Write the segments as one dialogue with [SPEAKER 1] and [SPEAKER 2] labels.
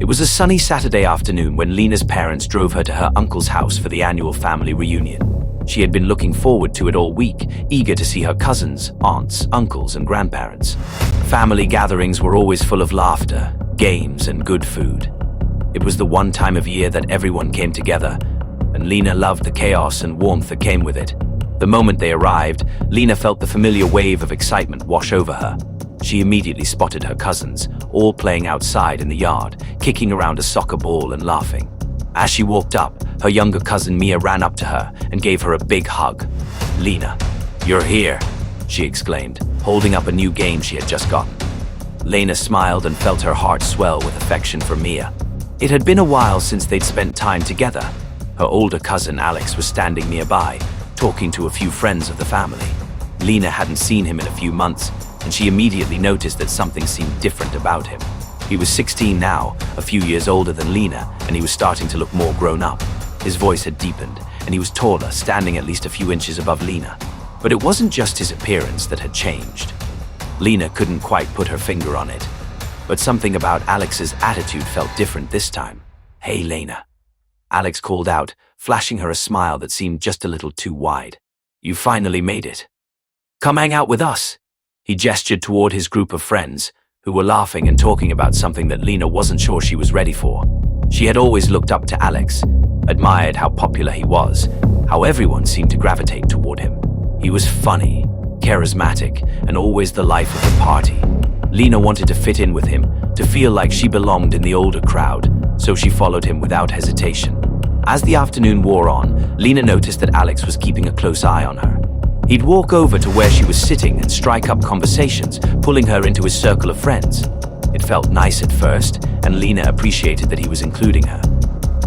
[SPEAKER 1] was a sunny Saturday afternoon when Lena's parents drove her to her uncle's house for the annual family reunion. She had been looking forward to it all week, eager to see her cousins, aunts, uncles, and grandparents. Family gatherings were always full of laughter, games, and good food. It was the one time of year that everyone came together, and Lena loved the chaos and warmth that came with it. The moment they arrived, Lena felt the familiar wave of excitement wash over her. She immediately spotted her cousins, all playing outside in the yard, kicking around a soccer ball and laughing. As she walked up, her younger cousin Mia ran up to her and gave her a big hug. "Lena, you're here," she exclaimed, holding up a new game she had just gotten. Lena smiled and felt her heart swell with affection for Mia. It had been a while since they'd spent time together. Her older cousin Alex was standing nearby, talking to a few friends of the family. Lena hadn't seen him in a few months, and she immediately noticed that something seemed different about him. He was 16 now, a few years older than Lena, and he was starting to look more grown up. His voice had deepened, and he was taller, standing at least a few inches above Lena. But it wasn't just his appearance that had changed. Lena couldn't quite put her finger on it, but something about Alex's attitude felt different this time. "Hey, Lena," Alex called out, flashing her a smile that seemed just a little too wide. "You finally made it. Come hang out with us." He gestured toward his group of friends, who were laughing and talking about something that Lena wasn't sure she was ready for. She had always looked up to Alex, admired how popular he was, how everyone seemed to gravitate toward him. He was funny, charismatic, and always the life of the party. Lena wanted to fit in with him, to feel like she belonged in the older crowd, so she followed him without hesitation. As the afternoon wore on, Lena noticed that Alex was keeping a close eye on her. He'd walk over to where she was sitting and strike up conversations, pulling her into his circle of friends. It felt nice at first, and Lena appreciated that he was including her.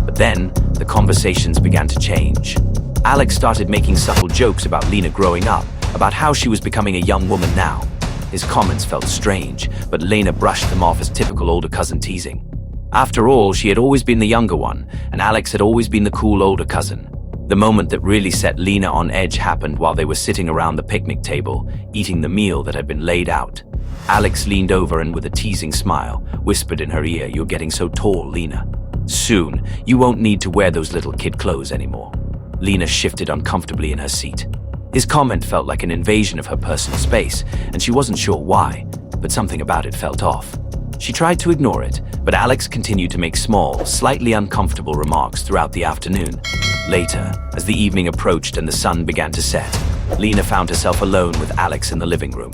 [SPEAKER 1] But then, the conversations began to change. Alex started making subtle jokes about Lena growing up, about how she was becoming a young woman now. His comments felt strange, but Lena brushed them off as typical older cousin teasing. After all, she had always been the younger one, and Alex had always been the cool older cousin. The moment that really set Lena on edge happened while they were sitting around the picnic table, eating the meal that had been laid out. Alex leaned over and with a teasing smile, whispered in her ear, "You're getting so tall, Lena. Soon, you won't need to wear those little kid clothes anymore." Lena shifted uncomfortably in her seat. His comment felt like an invasion of her personal space, and she wasn't sure why, but something about it felt off. She tried to ignore it, but Alex continued to make small, slightly uncomfortable remarks throughout the afternoon. Later, as the evening approached and the sun began to set, Lena found herself alone with Alex in the living room.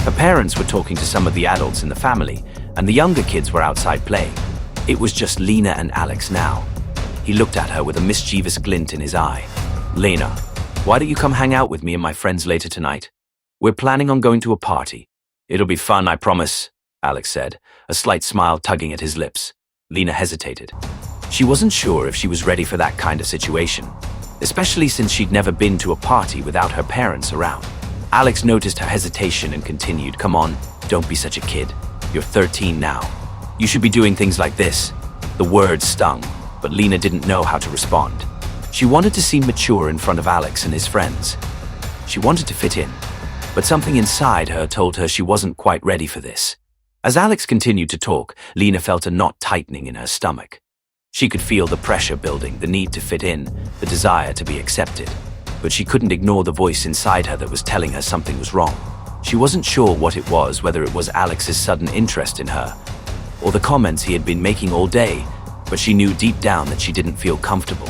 [SPEAKER 1] Her parents were talking to some of the adults in the family, and the younger kids were outside playing. It was just Lena and Alex now. He looked at her with a mischievous glint in his eye. "Lena, why don't you come hang out with me and my friends later tonight? We're planning on going to a party. It'll be fun, I promise," Alex said, a slight smile tugging at his lips. Lena hesitated. She wasn't sure if she was ready for that kind of situation, especially since she'd never been to a party without her parents around. Alex noticed her hesitation and continued, "Come on, don't be such a kid. You're 13 now. You should be doing things like this." The words stung, but Lena didn't know how to respond. She wanted to seem mature in front of Alex and his friends. She wanted to fit in, but something inside her told her she wasn't quite ready for this. As Alex continued to talk, Lena felt a knot tightening in her stomach. She could feel the pressure building, the need to fit in, the desire to be accepted. But she couldn't ignore the voice inside her that was telling her something was wrong. She wasn't sure what it was, whether it was Alex's sudden interest in her, or the comments he had been making all day, but she knew deep down that she didn't feel comfortable.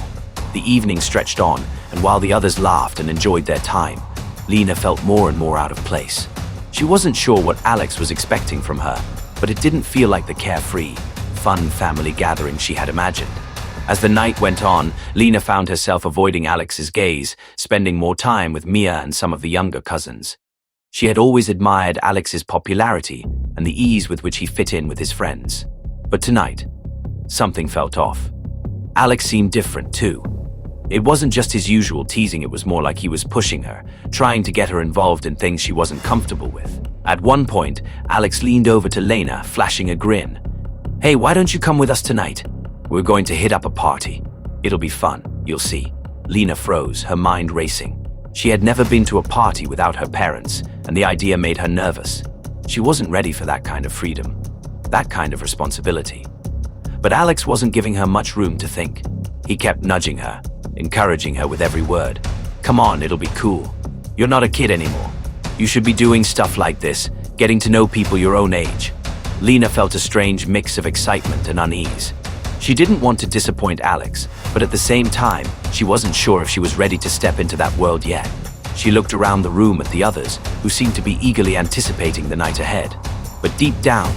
[SPEAKER 1] The evening stretched on, and while the others laughed and enjoyed their time, Lena felt more and more out of place. She wasn't sure what Alex was expecting from her, but it didn't feel like the carefree, fun family gathering she had imagined. As the night went on, Lena found herself avoiding Alex's gaze, spending more time with Mia and some of the younger cousins. She had always admired Alex's popularity and the ease with which he fit in with his friends. But tonight, something felt off. Alex seemed different too. It wasn't just his usual teasing, it was more like he was pushing her, trying to get her involved in things she wasn't comfortable with. At one point, Alex leaned over to Lena, flashing a grin. "Hey, why don't you come with us tonight? We're going to hit up a party. It'll be fun, you'll see." Lena froze, her mind racing. She had never been to a party without her parents, and the idea made her nervous. She wasn't ready for that kind of freedom, that kind of responsibility. But Alex wasn't giving her much room to think. He kept nudging her, encouraging her with every word. Come on, it'll be cool. You're not a kid anymore. You should be doing stuff like this, getting to know people your own age. Lena felt a strange mix of excitement and unease. She didn't want to disappoint Alex, but at the same time, she wasn't sure if she was ready to step into that world yet. She looked around the room at the others, who seemed to be eagerly anticipating the night ahead. But deep down,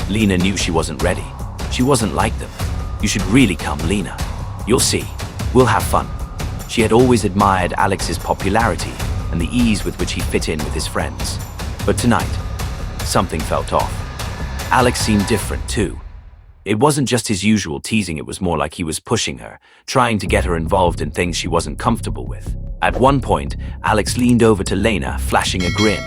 [SPEAKER 1] Lena knew she wasn't ready. She wasn't like them. You should really come, Lena. You'll see. We'll have fun. She had always admired Alex's popularity and the ease with which he fit in with his friends. But tonight, something felt off. Alex seemed different too. It wasn't just his usual teasing, it was more like he was pushing her, trying to get her involved in things she wasn't comfortable with. At one point, Alex leaned over to Lena, flashing a grin.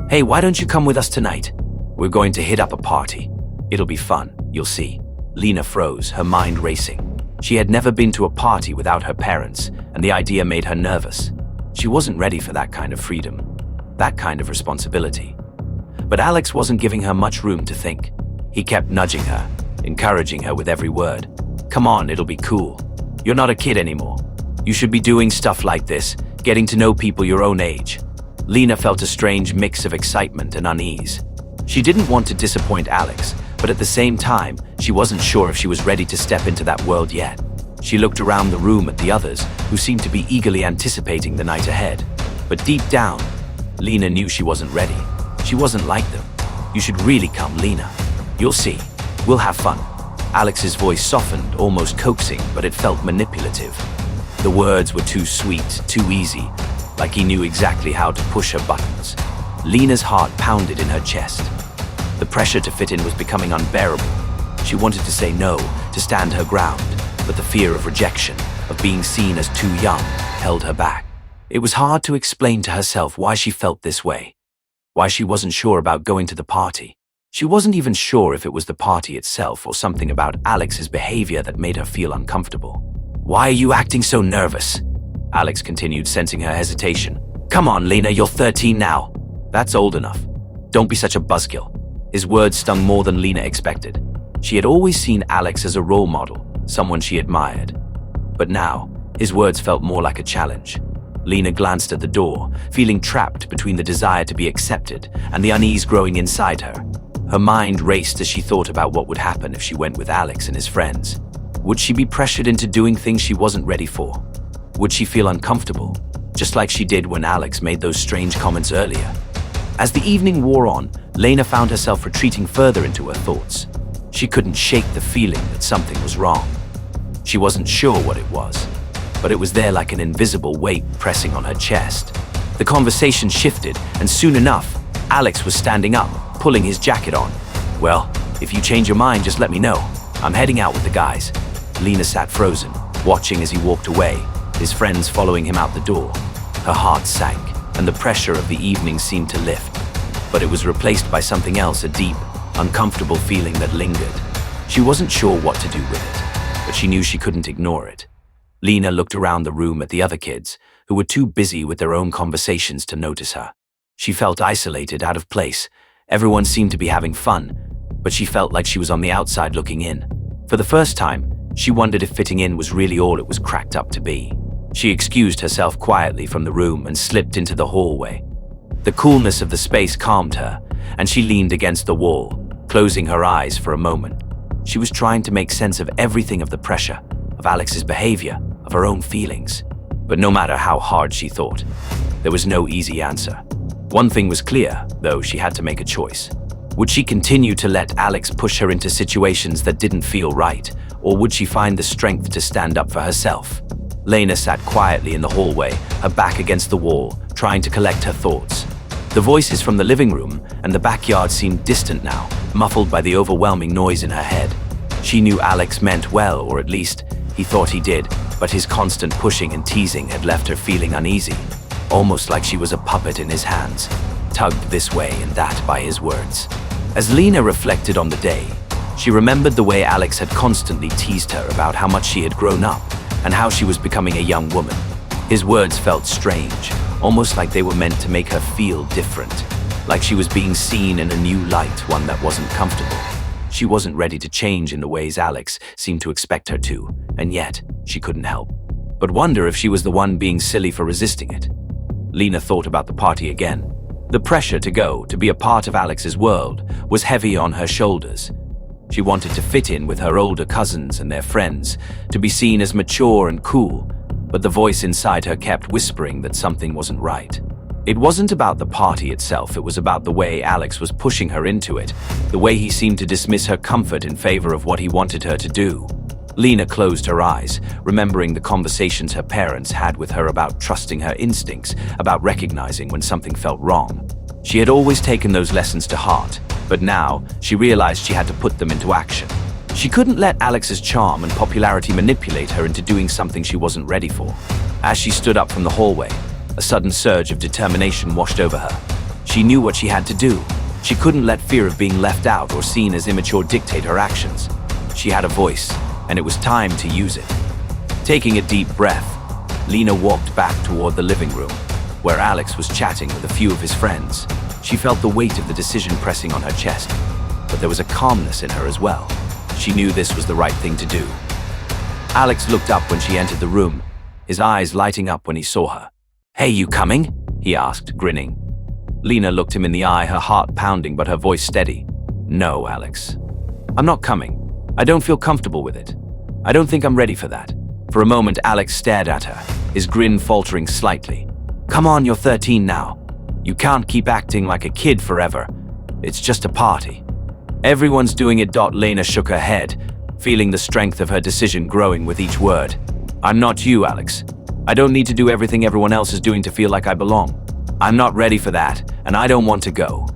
[SPEAKER 1] Hey, why don't you come with us tonight? We're going to hit up a party. It'll be fun, you'll see. Lena froze, her mind racing. She had never been to a party without her parents, and the idea made her nervous. She wasn't ready for that kind of freedom, that kind of responsibility. But Alex wasn't giving her much room to think. He kept nudging her, encouraging her with every word. Come on, it'll be cool. You're not a kid anymore. You should be doing stuff like this, getting to know people your own age. Lena felt a strange mix of excitement and unease. She didn't want to disappoint Alex, but at the same time, she wasn't sure if she was ready to step into that world yet. She looked around the room at the others, who seemed to be eagerly anticipating the night ahead. But deep down, Lena knew she wasn't ready. She wasn't like them. You should really come, Lena. You'll see. We'll have fun. Alex's voice softened, almost coaxing, but it felt manipulative. The words were too sweet, too easy, like he knew exactly how to push her buttons. Lena's heart pounded in her chest. The pressure to fit in was becoming unbearable. She wanted to say no, to stand her ground, but the fear of rejection, of being seen as too young, held her back. It was hard to explain to herself why she felt this way, why she wasn't sure about going to the party. She wasn't even sure if it was the party itself or something about Alex's behavior that made her feel uncomfortable. Why are you acting so nervous? Alex continued, sensing her hesitation. Come on, Lena, you're 13 now. That's old enough. Don't be such a buzzkill. His words stung more than Lena expected. She had always seen Alex as a role model, someone she admired. But now, his words felt more like a challenge. Lena glanced at the door, feeling trapped between the desire to be accepted and the unease growing inside her. Her mind raced as she thought about what would happen if she went with Alex and his friends. Would she be pressured into doing things she wasn't ready for? Would she feel uncomfortable, just like she did when Alex made those strange comments earlier? As the evening wore on, Lena found herself retreating further into her thoughts. She couldn't shake the feeling that something was wrong. She wasn't sure what it was, but it was there like an invisible weight pressing on her chest. The conversation shifted, and soon enough, Alex was standing up, pulling his jacket on. Well, if you change your mind, just let me know. I'm heading out with the guys. Lena sat frozen, watching as he walked away, his friends following him out the door. Her heart sank, and the pressure of the evening seemed to lift. But it was replaced by something else, a deep, uncomfortable feeling that lingered. She wasn't sure what to do with it, but she knew she couldn't ignore it. Lena looked around the room at the other kids, who were too busy with their own conversations to notice her. She felt isolated, out of place. Everyone seemed to be having fun, but she felt like she was on the outside looking in. For the first time, she wondered if fitting in was really all it was cracked up to be. She excused herself quietly from the room and slipped into the hallway. The coolness of the space calmed her, and she leaned against the wall, closing her eyes for a moment. She was trying to make sense of everything, of the pressure, of Alex's behavior, of her own feelings. But no matter how hard she thought, there was no easy answer. One thing was clear, though, she had to make a choice. Would she continue to let Alex push her into situations that didn't feel right, or would she find the strength to stand up for herself? Lena sat quietly in the hallway, her back against the wall, trying to collect her thoughts. The voices from the living room and the backyard seemed distant now, muffled by the overwhelming noise in her head. She knew Alex meant well, or at least he thought he did, but his constant pushing and teasing had left her feeling uneasy, almost like she was a puppet in his hands, tugged this way and that by his words. As Lena reflected on the day, she remembered the way Alex had constantly teased her about how much she had grown up and how she was becoming a young woman. His words felt strange, almost like they were meant to make her feel different, like she was being seen in a new light, one that wasn't comfortable. She wasn't ready to change in the ways Alex seemed to expect her to, and yet she couldn't help but wonder if she was the one being silly for resisting it. Lena thought about the party again. The pressure to go, to be a part of Alex's world, was heavy on her shoulders. She wanted to fit in with her older cousins and their friends, to be seen as mature and cool, but the voice inside her kept whispering that something wasn't right. It wasn't about the party itself, it was about the way Alex was pushing her into it, the way he seemed to dismiss her comfort in favor of what he wanted her to do. Lena closed her eyes, remembering the conversations her parents had with her about trusting her instincts, about recognizing when something felt wrong. She had always taken those lessons to heart, but now she realized she had to put them into action. She couldn't let Alex's charm and popularity manipulate her into doing something she wasn't ready for. As she stood up from the hallway, a sudden surge of determination washed over her. She knew what she had to do. She couldn't let fear of being left out or seen as immature dictate her actions. She had a voice, and it was time to use it. Taking a deep breath, Lena walked back toward the living room, where Alex was chatting with a few of his friends. She felt the weight of the decision pressing on her chest, but there was a calmness in her as well. She knew this was the right thing to do. Alex looked up when she entered the room, his eyes lighting up when he saw her. "Hey, you coming?" he asked, grinning. Lena looked him in the eye, her heart pounding but her voice steady. "No, Alex. I'm not coming. I don't feel comfortable with it. I don't think I'm ready for that." For a moment, Alex stared at her, his grin faltering slightly. "Come on, you're 13 now. You can't keep acting like a kid forever. It's just a party." "Everyone's doing it." Lena shook her head, feeling the strength of her decision growing with each word. "I'm not you, Alex. I don't need to do everything everyone else is doing to feel like I belong. I'm not ready for that, and I don't want to go."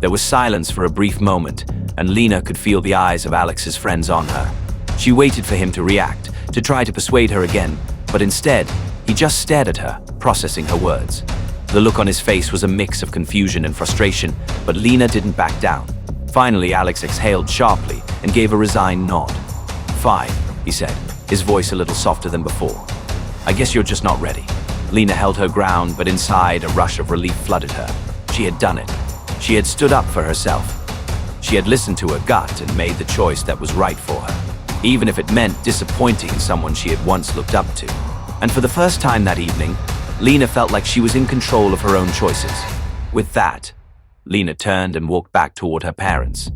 [SPEAKER 1] There was silence for a brief moment, and Lena could feel the eyes of Alex's friends on her. She waited for him to react, to try to persuade her again, but instead, he just stared at her, processing her words. The look on his face was a mix of confusion and frustration, but Lena didn't back down. Finally, Alex exhaled sharply and gave a resigned nod. "Fine," he said, his voice a little softer than before. "I guess you're just not ready." Lena held her ground, but inside, a rush of relief flooded her. She had done it. She had stood up for herself. She had listened to her gut and made the choice that was right for her, even if it meant disappointing someone she had once looked up to. And for the first time that evening, Lena felt like she was in control of her own choices. With that, Lena turned and walked back toward her parents.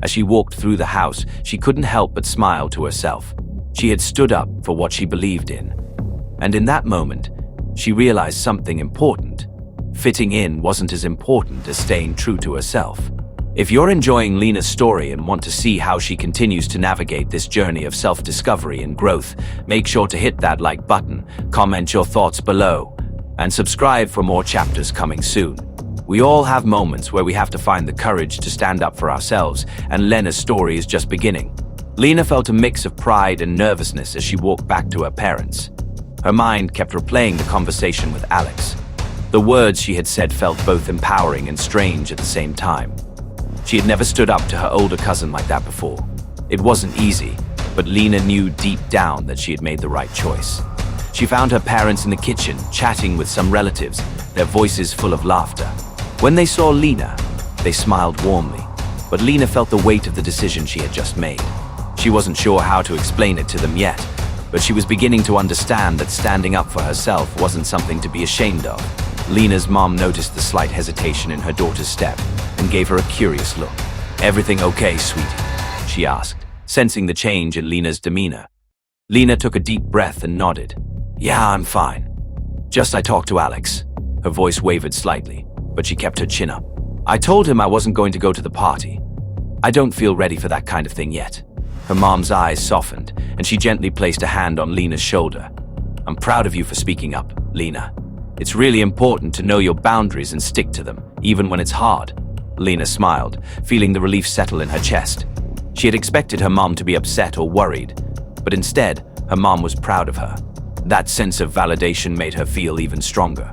[SPEAKER 1] As she walked through the house, she couldn't help but smile to herself. She had stood up for what she believed in. And in that moment, she realized something important. Fitting in wasn't as important as staying true to herself. If you're enjoying Lena's story and want to see how she continues to navigate this journey of self-discovery and growth, make sure to hit that like button, comment your thoughts below, and subscribe for more chapters coming soon. We all have moments where we have to find the courage to stand up for ourselves, and Lena's story is just beginning. Lena felt a mix of pride and nervousness as she walked back to her parents. Her mind kept replaying the conversation with Alex. The words she had said felt both empowering and strange at the same time. She had never stood up to her older cousin like that before. It wasn't easy, but Lena knew deep down that she had made the right choice. She found her parents in the kitchen, chatting with some relatives, their voices full of laughter. When they saw Lena, they smiled warmly, but Lena felt the weight of the decision she had just made. She wasn't sure how to explain it to them yet, but she was beginning to understand that standing up for herself wasn't something to be ashamed of. Lena's mom noticed the slight hesitation in her daughter's step and gave her a curious look. "Everything okay, sweetie?" she asked, sensing the change in Lena's demeanor. Lena took a deep breath and nodded. "Yeah, I'm fine. Just I talked to Alex." Her voice wavered slightly, but she kept her chin up. "I told him I wasn't going to go to the party. I don't feel ready for that kind of thing yet." Her mom's eyes softened, and she gently placed a hand on Lena's shoulder. "I'm proud of you for speaking up, Lena. It's really important to know your boundaries and stick to them, even when it's hard." Lena smiled, feeling the relief settle in her chest. She had expected her mom to be upset or worried, but instead, her mom was proud of her. That sense of validation made her feel even stronger.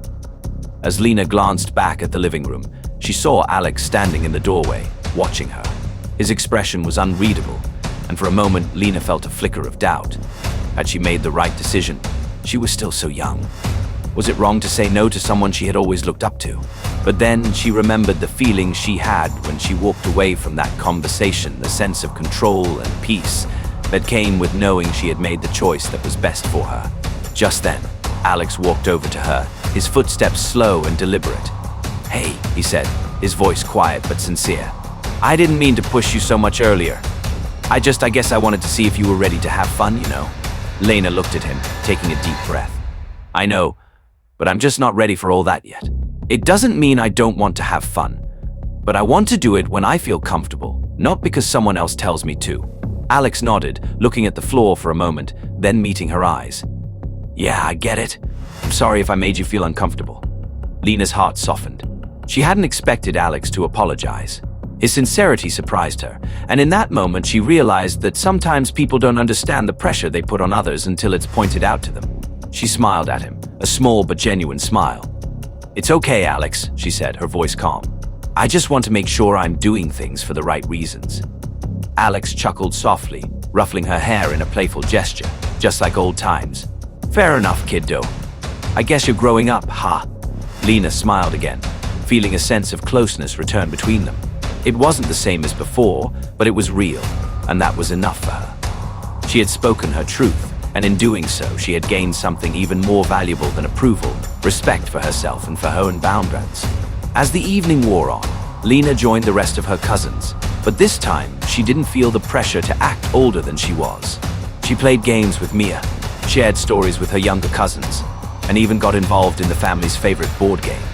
[SPEAKER 1] As Lena glanced back at the living room, she saw Alex standing in the doorway, watching her. His expression was unreadable, and for a moment, Lena felt a flicker of doubt. Had she made the right decision? She was still so young. Was it wrong to say no to someone she had always looked up to? But then she remembered the feeling she had when she walked away from that conversation, the sense of control and peace that came with knowing she had made the choice that was best for her. Just then, Alex walked over to her, his footsteps slow and deliberate. "Hey," he said, his voice quiet but sincere. "I didn't mean to push you so much earlier. I guess I wanted to see if you were ready to have fun, you know." Lena looked at him, taking a deep breath. "I know, but I'm just not ready for all that yet. It doesn't mean I don't want to have fun, but I want to do it when I feel comfortable, not because someone else tells me to." Alex nodded, looking at the floor for a moment, then meeting her eyes. "Yeah, I get it. I'm sorry if I made you feel uncomfortable." Lena's heart softened. She hadn't expected Alex to apologize. His sincerity surprised her, and in that moment she realized that sometimes people don't understand the pressure they put on others until it's pointed out to them. She smiled at him, a small but genuine smile. "It's okay, Alex," she said, her voice calm. "I just want to make sure I'm doing things for the right reasons." Alex chuckled softly, ruffling her hair in a playful gesture, just like old times. "Fair enough, kiddo. I guess you're growing up, huh?" Lena smiled again, feeling a sense of closeness return between them. It wasn't the same as before, but it was real, and that was enough for her. She had spoken her truth, and in doing so, she had gained something even more valuable than approval, respect for herself and for her own boundaries. As the evening wore on, Lena joined the rest of her cousins, but this time, she didn't feel the pressure to act older than she was. She played games with Mia, shared stories with her younger cousins, and even got involved in the family's favorite board game,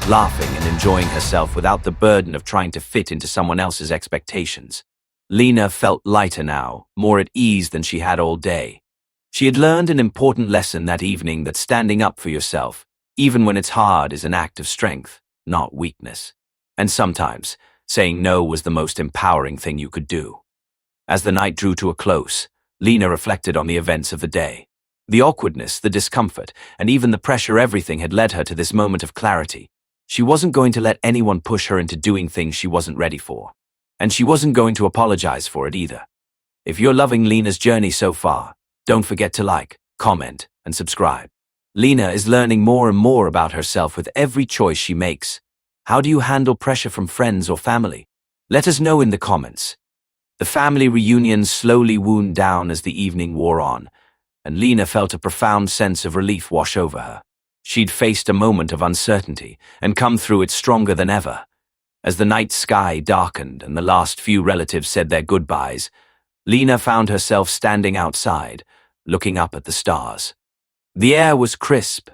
[SPEAKER 1] laughing and enjoying herself without the burden of trying to fit into someone else's expectations. Lena felt lighter now, more at ease than she had all day. She had learned an important lesson that evening, that standing up for yourself, even when it's hard, is an act of strength, not weakness. And sometimes, saying no was the most empowering thing you could do. As the night drew to a close, Lena reflected on the events of the day. The awkwardness, the discomfort, and even the pressure, everything had led her to this moment of clarity. She wasn't going to let anyone push her into doing things she wasn't ready for. And she wasn't going to apologize for it either. If you're loving Lena's journey so far, don't forget to like, comment, and subscribe. Lena is learning more and more about herself with every choice she makes. How do you handle pressure from friends or family? Let us know in the comments. The family reunion slowly wound down as the evening wore on, and Lena felt a profound sense of relief wash over her. She'd faced a moment of uncertainty and come through it stronger than ever. As the night sky darkened and the last few relatives said their goodbyes, Lena found herself standing outside, looking up at the stars. The air was crisp,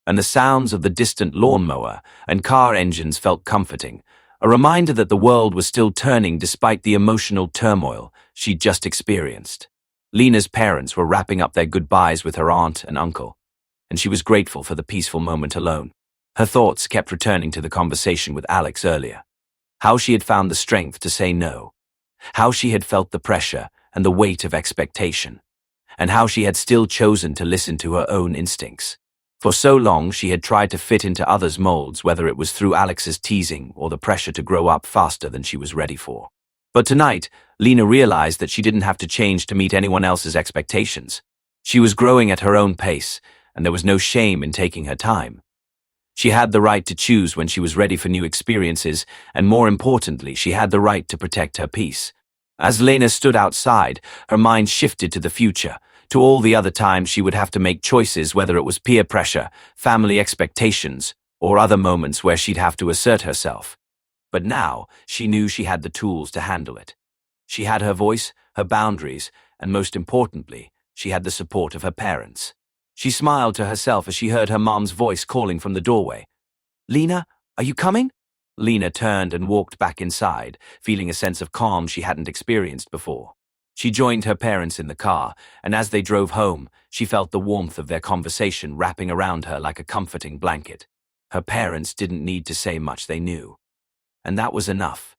[SPEAKER 1] and the sounds of the distant lawnmower and car engines felt comforting, a reminder that the world was still turning despite the emotional turmoil she'd just experienced. Lena's parents were wrapping up their goodbyes with her aunt and uncle, and she was grateful for the peaceful moment alone. Her thoughts kept returning to the conversation with Alex earlier. How she had found the strength to say no. How she had felt the pressure and the weight of expectation. And how she had still chosen to listen to her own instincts. For so long, she had tried to fit into others' molds, whether it was through Alex's teasing or the pressure to grow up faster than she was ready for. But tonight, Lena realized that she didn't have to change to meet anyone else's expectations. She was growing at her own pace, and there was no shame in taking her time. She had the right to choose when she was ready for new experiences, and more importantly, she had the right to protect her peace. As Lena stood outside, her mind shifted to the future, to all the other times she would have to make choices, whether it was peer pressure, family expectations, or other moments where she'd have to assert herself. But now, she knew she had the tools to handle it. She had her voice, her boundaries, and most importantly, she had the support of her parents. She smiled to herself as she heard her mom's voice calling from the doorway. "Lena, are you coming?" Lena turned and walked back inside, feeling a sense of calm she hadn't experienced before. She joined her parents in the car, and as they drove home, she felt the warmth of their conversation wrapping around her like a comforting blanket. Her parents didn't need to say much, they knew. And that was enough.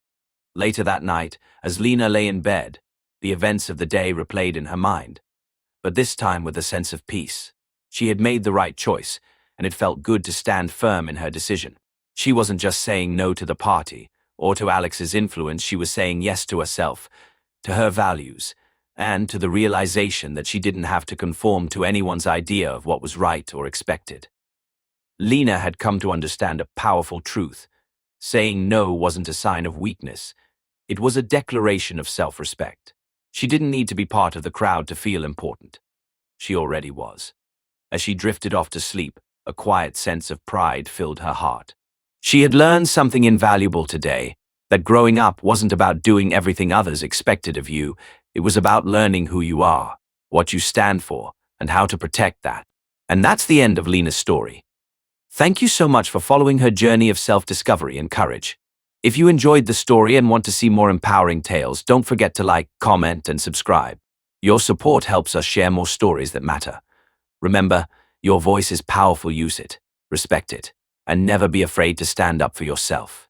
[SPEAKER 1] Later that night, as Lena lay in bed, the events of the day replayed in her mind, but this time with a sense of peace. She had made the right choice, and it felt good to stand firm in her decision. She wasn't just saying no to the party, or to Alex's influence, she was saying yes to herself, to her values, and to the realization that she didn't have to conform to anyone's idea of what was right or expected. Lena had come to understand a powerful truth. Saying no wasn't a sign of weakness. It was a declaration of self-respect. She didn't need to be part of the crowd to feel important. She already was. As she drifted off to sleep, a quiet sense of pride filled her heart. She had learned something invaluable today, that growing up wasn't about doing everything others expected of you. It was about learning who you are, what you stand for, and how to protect that. And that's the end of Lena's story. Thank you so much for following her journey of self-discovery and courage. If you enjoyed the story and want to see more empowering tales, don't forget to like, comment, and subscribe. Your support helps us share more stories that matter. Remember, your voice is powerful. Use it, respect it, and never be afraid to stand up for yourself.